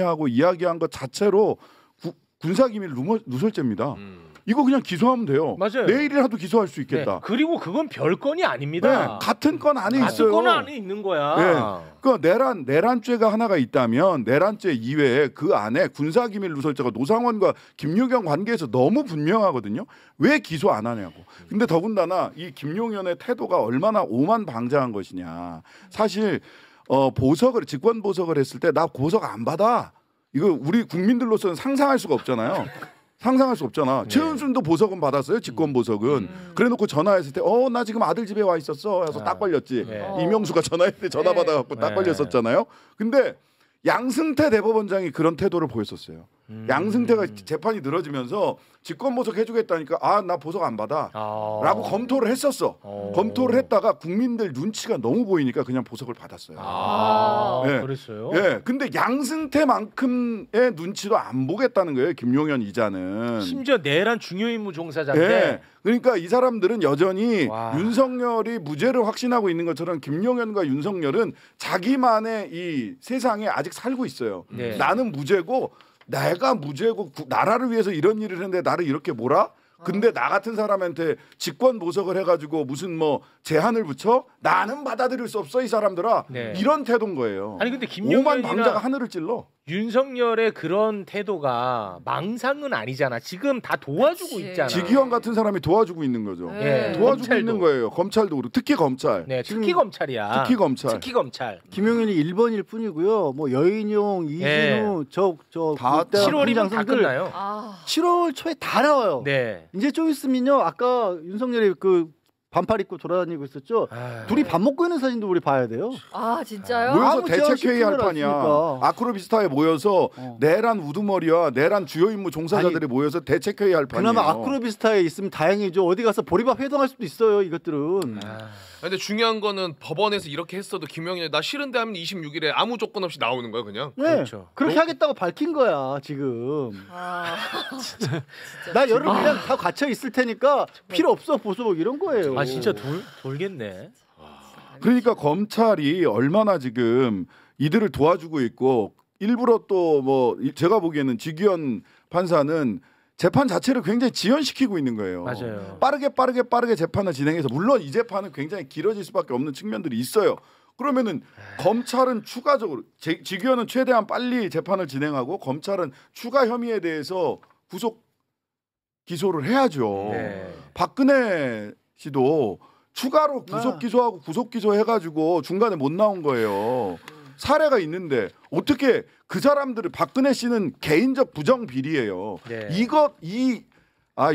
하고 이야기한 것 자체로 군사기밀 누설죄입니다. 이거 그냥 기소하면 돼요. 맞아요. 내일이라도 기소할 수 있겠다. 네. 그리고 그건 별건이 아닙니다. 네, 같은 건 안에 있어요. 같은 건 안에 있는 거야. 네. 그러니까 내란죄가 하나가 있다면 내란죄 이외에 그 안에 군사기밀 누설죄가 노상원과 김용현 관계에서 너무 분명하거든요. 왜 기소 안 하냐고. 근데 더군다나 이 김용현의 태도가 얼마나 오만방자한 것이냐. 사실 직권 보석을 했을 때 나 보석 안 받아. 이거 우리 국민들로서는 상상할 수가 없잖아요. 상상할 수 없잖아. 네. 최은순도 보석은 받았어요. 직권 보석은. 그래놓고 전화했을 때 나 지금 아들 집에 와 있었어. 해서 딱 걸렸지. 네. 이명수가 전화했을 때 전화 받아갖고 딱 걸렸었잖아요. 근데 양승태 대법원장이 그런 태도를 보였었어요. 양승태가 재판이 늘어지면서 직권 보석 해주겠다니까 나 보석 안 받아 라고 검토를 했었어. 검토를 했다가 국민들 눈치가 너무 보이니까 그냥 보석을 받았어요. 네. 그랬어요? 네. 근데 양승태만큼의 눈치도 안 보겠다는 거예요. 김용현 이자는. 심지어 내란 중요 임무 종사자인데. 네. 그러니까 이 사람들은 여전히 윤석열이 무죄를 확신하고 있는 것처럼 김용현과 윤석열은 자기만의 이 세상에 아직 살고 있어요. 네. 나는 무죄고 내가 무죄고 나라를 위해서 이런 일을 했는데 나를 이렇게 몰아? 근데 나 같은 사람한테 직권 보석을 해가지고 무슨 뭐 제한을 붙여? 나는 받아들일 수 없어 이 사람들아. 네. 이런 태도인 거예요. 아니 근데 김용현이나 오만방자가 하늘을 찔러. 윤석열의 그런 태도가 망상은 아니잖아. 지금 다 도와주고 그치. 있잖아. 지기현 같은 사람이 도와주고 있는 거죠. 네. 도와주고 검찰도. 있는 거예요. 검찰도 그렇고 특히 검찰. 네, 특히 검찰이야. 특히 검찰. 특히 검찰. 김용현이 1번일 뿐이고요. 뭐 여인용, 이진우, 네. 다 7월이면 다 끝나요. 7월 초에 다 나와요. 네. 이제 좀 있으면요. 아까 윤석열이 그 반팔 입고 돌아다니고 있었죠. 둘이 밥 먹고 있는 사진도 우리 봐야 돼요. 아 진짜요? 모여서 대책회의 할 판이야. 아크로비스타에 모여서 내란 우두머리와 내란 주요 임무 종사자들이 모여서 대책회의 할 판이에요. 그나마 아크로비스타에 있으면 다행이죠. 어디 가서 보리밥 회동할 수도 있어요. 이것들은. 근데 중요한 거는 법원에서 이렇게 했어도 김용현이 나 싫은데 하면 26일에 아무 조건 없이 나오는 거야 그냥. 네. 그렇죠. 그렇게 하겠다고 밝힌 거야 지금. 진짜. 나 열흘 그냥 다 갇혀 있을 테니까 필요 없어 보석 이런 거예요. 아 진짜 돌겠네. 그러니까 검찰이 얼마나 지금 이들을 도와주고 있고 일부러 또 뭐 제가 보기에는 지기현 판사는 재판 자체를 굉장히 지연시키고 있는 거예요. 맞아요. 빠르게 재판을 진행해서 물론 이 재판은 굉장히 길어질 수밖에 없는 측면들이 있어요. 그러면은 검찰은 추가적으로 지기현은 최대한 빨리 재판을 진행하고 검찰은 추가 혐의에 대해서 구속 기소를 해야죠. 네. 박근혜 씨도 추가로 구속 기소하고 구속 기소해가지고 중간에 못 나온 거예요. 사례가 있는데 어떻게 그 사람들을 박근혜 씨는 개인적 부정 비리예요. 네.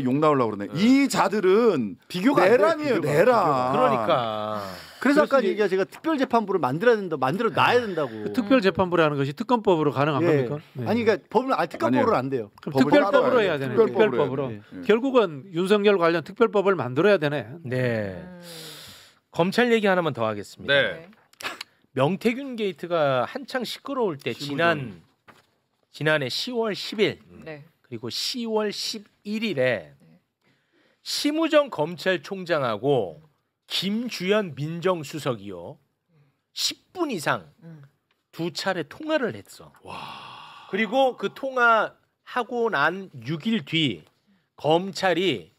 욕 나오려고 그러네. 이 자들은 비교가 내란이에요. 내란. 그러니까. 그래서 아까 얘기가 제가 특별재판부를 만들어 놔야 된다고. 그 특별재판부라는 것이 특검법으로 가능한 겁니까? 네. 아니 그러니까 법은 특검법으로 안 돼요. 그럼 특별법으로 해야 되네. 특별법으로. 결국은 윤석열 관련 특별법을 만들어야 되네. 네. 검찰 얘기 하나만 더 하겠습니다. 네. 명태균 게이트가 한창 시끄러울 때 지난해 10월 10일 네. 그리고 10월 11일에 심우정 검찰총장하고 김주현 민정수석이요 10분 이상 두 차례 통화를 했어. 그리고 그 통화하고 난 6일 뒤 검찰이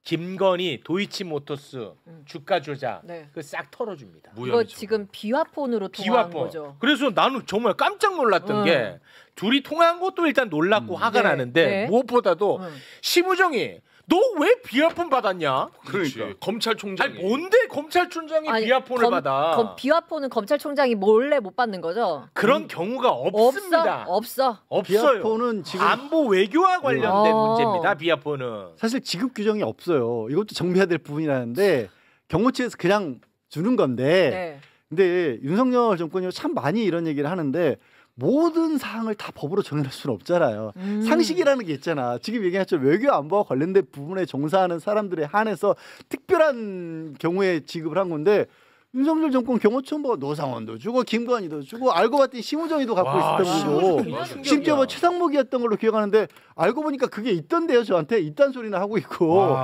김건희 도이치모터스 주가 조작 네. 그 싹 털어줍니다. 이거 지금 비화폰으로 통화한 거죠. 그래서 나는 정말 깜짝 놀랐던 게 둘이 통화한 것도 일단 놀랐고 화가 나는데 무엇보다도 심우정이 너 왜 비화폰 받았냐? 그러니까 검찰총장이. 아니 뭔데 검찰총장이 비화폰을 받아? 비화폰은 검찰총장이 몰래 못 받는 거죠? 그런 경우가 없습니다. 없어요. 비화폰은 지금 안보 외교와 관련된 문제입니다. 비화폰은 사실 지급 규정이 없어요. 이것도 정비해야 될 부분이라는데 경호처에서 그냥 주는 건데. 네. 근데 윤석열 정권이 참 많이 이런 얘기를 하는데 모든 사항을 다 법으로 정해놓을 수는 없잖아요. 상식이라는 게 있잖아. 지금 얘기했죠. 외교 안보와 관련된 부분에 종사하는 사람들에 한해서 특별한 경우에 지급을 한 건데 윤석열 정권 경호처뭐 노상원도 주고 김건희도 주고 알고 봤더니 심우정이도 갖고 있었던 거고 심지어 뭐 최상목이었던 걸로 기억하는데 알고 보니까 그게 있던데요. 저한테 이딴 소리나 하고 있고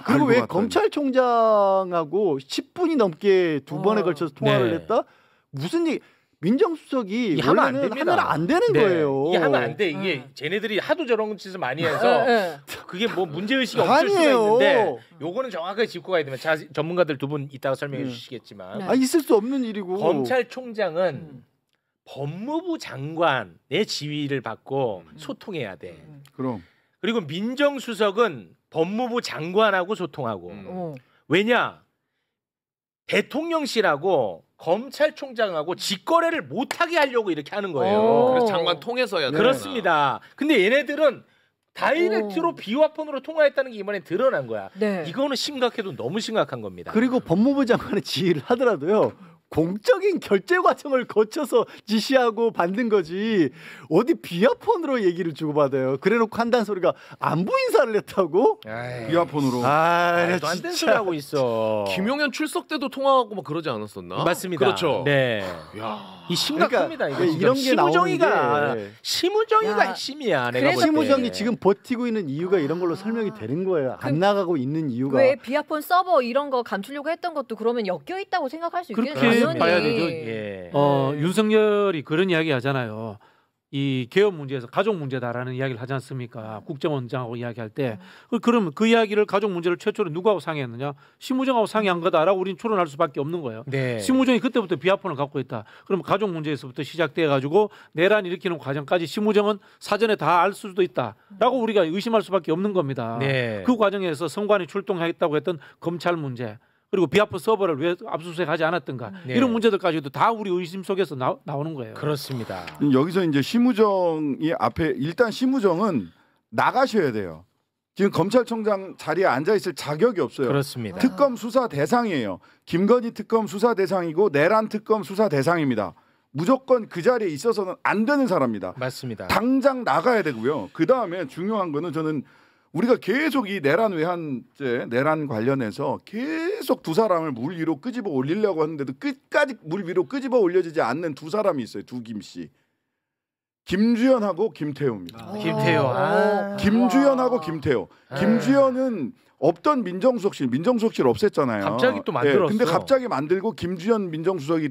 그리고 왜 검찰총장하고 10분이 넘게 두 번에 걸쳐서 통화를 했다? 무슨 얘기 민정수석이 하면 안 원래는 됩니다. 하면 안 되는 네. 거예요. 이게 하면 안 돼. 이게 쟤네들이 하도 저런 짓을 많이 해서 그게 뭐 문제 의식이 없을 수가 아니에요. 있는데 요거는 정확하게 짚고 가야 되면 전문가들 두 분 이따가 설명해 주시겠지만 네. 아 있을 수 없는 일이고. 검찰총장은 법무부 장관의 지휘를 받고 소통해야 돼. 그럼 그리고 민정수석은 법무부 장관하고 소통하고. 왜냐? 대통령실하고 검찰총장하고 직거래를 못하게 하려고 이렇게 하는 거예요. 그래서 장관 통해서 해야 돼. 그렇습니다. 근데 얘네들은 다이렉트로 비화폰으로 통화했다는 게 이번에 드러난 거야. 네. 이거는 심각해도 너무 심각한 겁니다. 그리고 법무부 장관의 지휘를 하더라도요. 공적인 결제 과정을 거쳐서 지시하고 받는 거지 어디 비아폰으로 얘기를 주고받아요. 그래놓고 한다는 소리가 안부 인사를 했다고? 비아폰으로. 말도 안 되는 소리 하고 있어. 김용현 출석 때도 통화하고 막 그러지 않았었나? 맞습니다. 그렇죠. 네. 야. 이 심각합니다. 그러니까 이거 이런 게 나오는 심우정이가 게 심우정이가 야. 핵심이야. 내가 그래서 볼 때. 심우정이 지금 버티고 있는 이유가 이런 걸로 설명이 되는 거예요. 안 나가고 있는 이유가. 왜 비아폰 서버 이런 거 감추려고 했던 것도 그러면 엮여 있다고 생각할 수 있겠네요. 그렇게 당연히. 봐야 되죠. 예. 윤석열이 그런 이야기 하잖아요. 이 개업 문제에서 가족 문제다라는 이야기를 하지 않습니까? 국정원장하고 이야기할 때 그러면 그 이야기를 가족 문제를 최초로 누구하고 상의했느냐? 심우정하고 상의한 거다라고 우리는 추론할 수밖에 없는 거예요. 네. 심우정이 그때부터 비아폰을 갖고 있다. 그럼 가족 문제에서부터 시작돼 가지고 내란 일으키는 과정까지 심우정은 사전에 다 알 수도 있다라고 우리가 의심할 수밖에 없는 겁니다. 네. 그 과정에서 성관이 출동했다고 했던 검찰 문제. 그리고 비아폰 서버를 왜 압수수색하지 않았던가 네. 이런 문제들까지도 다 우리 의심 속에서 나오는 거예요. 그렇습니다. 여기서 이제 심우정이 앞에 일단 심우정은 나가셔야 돼요. 지금 검찰총장 자리에 앉아 있을 자격이 없어요. 그렇습니다. 특검 수사 대상이에요. 김건희 특검 수사 대상이고 내란 특검 수사 대상입니다. 무조건 그 자리에 있어서는 안 되는 사람입니다. 맞습니다. 당장 나가야 되고요. 그 다음에 중요한 거는 저는 우리가 계속 이 내란 외환죄, 내란 관련해서 계속 두 사람을 물 위로 끄집어 올리려고 하는데도 끝까지 물 위로 끄집어 올려지지 않는 두 사람이 있어요. 두 김씨. 김주현하고 김태호입니다. 김태호. 김주현하고 김태호. 김주현은 없던 민정수석실 없앴잖아요. 갑자기 또 만들었어. 근데 갑자기 만들고 김주현 민정수석이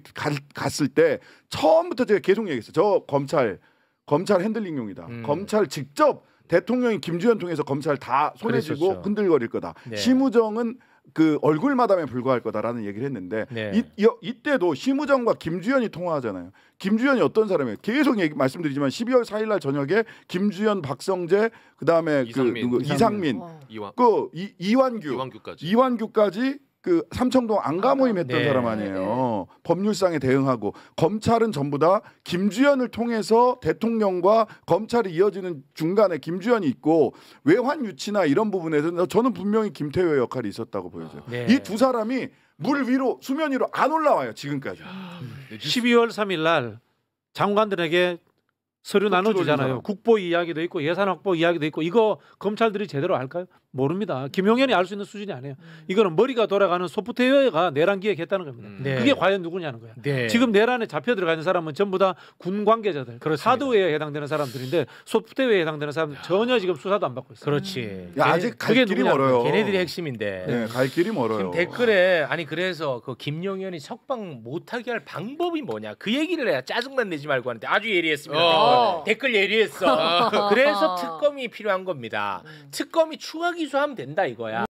갔을 때 처음부터 제가 계속 얘기했어요. 저 검찰 핸들링용이다. 검찰 직접 대통령이 김주현 통해서 검찰 다 손에 쥐고 그랬었죠. 흔들거릴 거다. 네. 심우정은 그 얼굴 마담에 불과할 거다라는 얘기를 했는데 네. 이때도 심우정과 김주현이 통화하잖아요. 김주현이 어떤 사람이에요? 계속 말씀드리지만 12월 4일 날 저녁에 김주현, 박성재, 그다음에 이상민, 이완규까지 그 삼청동 안가 모임 했던 네. 사람 아니에요. 법률상에 대응하고 검찰은 전부 다 김주현을 통해서 대통령과 검찰이 이어지는 중간에 김주현이 있고 외환 유치나 이런 부분에서 저는 분명히 김태호의 역할이 있었다고 보여져요. 네. 이 두 사람이 물 위로 수면 위로 안 올라와요 지금까지. 12월 3일 날 장관들에게 서류 나눠주잖아요. 국보 이야기도 있고 예산 확보 이야기도 있고 이거 검찰들이 제대로 알까요? 모릅니다. 김용현이 알 수 있는 수준이 아니에요. 이거는 머리가 돌아가는 소프트웨어가 내란 기획했다는 겁니다. 네. 그게 과연 누구냐는 거예요. 네. 지금 내란에 잡혀 들어가 있는 사람은 전부 다 군 관계자들, 그렇습니다. 하드웨어에 해당되는 사람들인데 소프트웨어에 해당되는 사람들 전혀 지금 수사도 안 받고 있어요. 그렇지. 아직 갈 그게 길이 누구냐? 멀어요. 걔네들이 핵심인데. 네, 갈 길이 멀어요. 지금 댓글에 아니 그래서 그 김용현이 석방 못하게 할 방법이 뭐냐 그 얘기를 해야 짜증만 내지 말고 하는데 아주 예리했습니다. 댓글 예리했어. 그래서 특검이 필요한 겁니다. 특검이 추가 기소하면 된다 이거야.